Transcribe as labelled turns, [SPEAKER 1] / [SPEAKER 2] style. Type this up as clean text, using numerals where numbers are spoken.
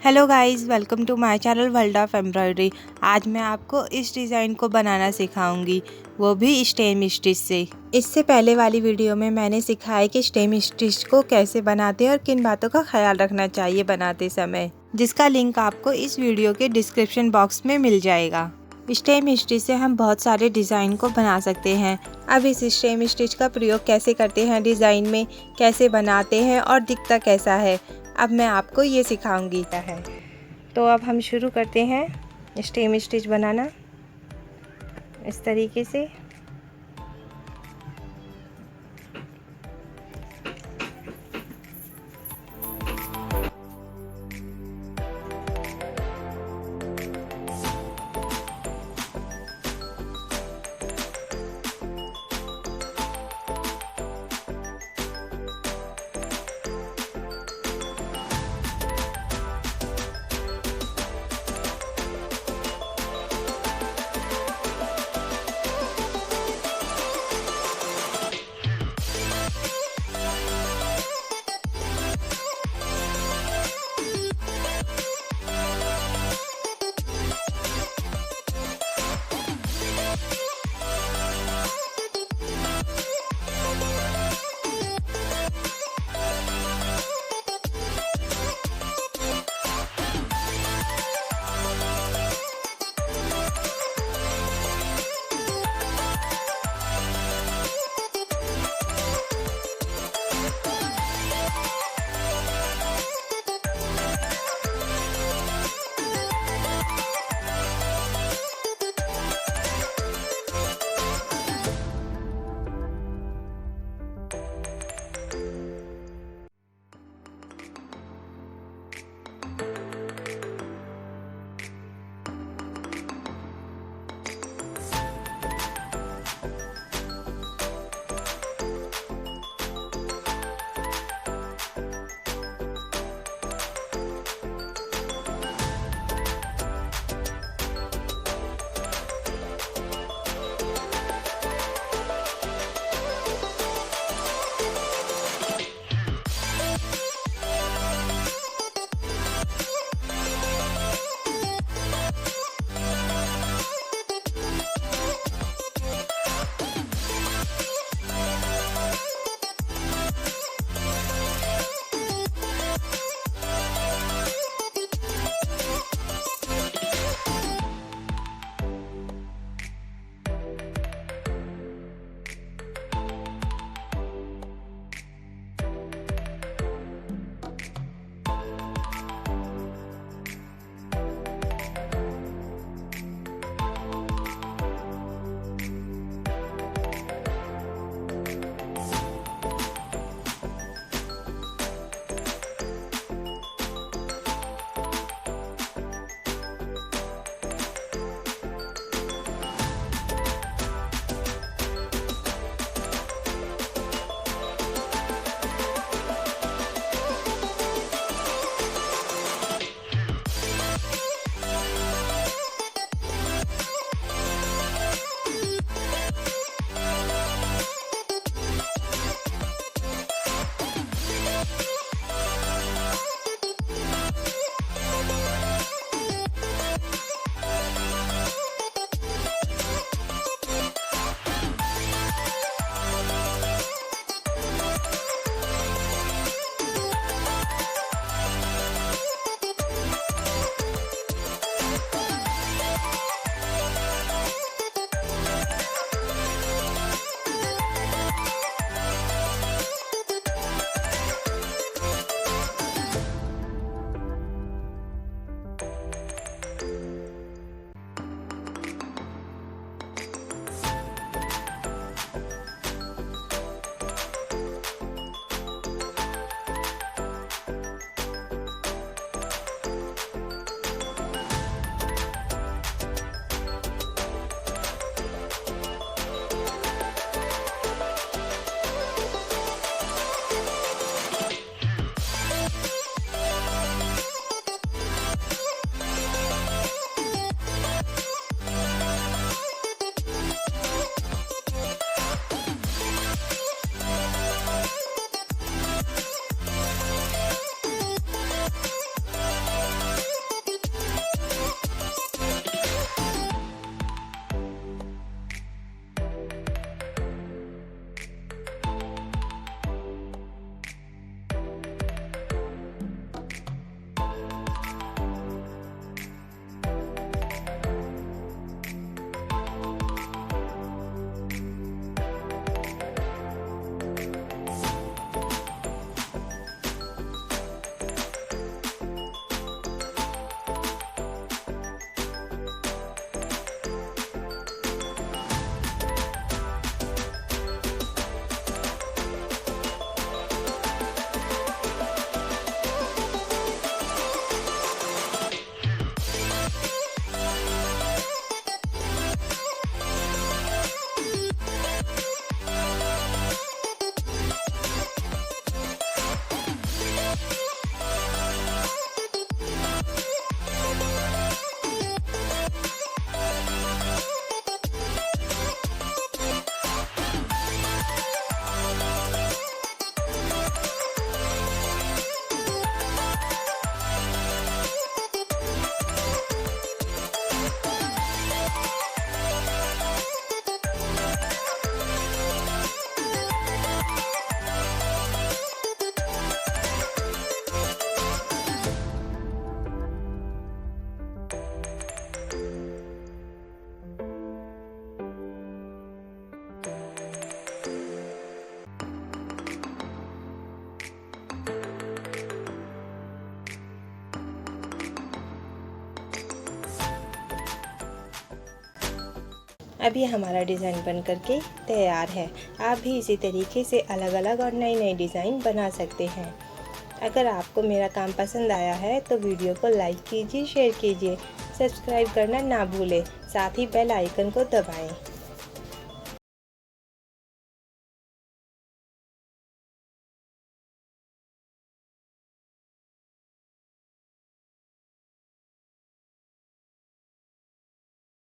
[SPEAKER 1] Hello guys, welcome to my channel world of embroidery. आज मैं आपको इस डिज़ाइन को बनाना सिखाऊंगी, वो भी स्टेम स्टिच से। इससे पहले वाली वीडियो में मैंने सिखाया कि स्टेम स्टिच को कैसे बनाते हैं और किन बातों का ख्याल रखना चाहिए बनाते समय, जिसका लिंक आपको इस वीडियो के डिस्क्रिप्शन बॉक्स में मिल जाएगा। स्टेम स्टिच से हम बहुत सारे डिज़ाइन को बना सकते हैं। अब इस स्टेम स्टिच का प्रयोग कैसे करते हैं, डिज़ाइन में कैसे बनाते हैं और दिखता कैसा है, अब मैं आपको ये सिखाऊंगी क्या है। तो अब हम शुरू करते हैं स्टेम स्टिच बनाना इस तरीके से। अभी हमारा डिज़ाइन बन करके तैयार है। आप भी इसी तरीके से अलग अलग और नई नई डिज़ाइन बना सकते हैं। अगर आपको मेरा काम पसंद आया है तो वीडियो को लाइक कीजिए, शेयर कीजिए, सब्सक्राइब करना ना भूलें, साथ ही बेल आइकन को दबाएं।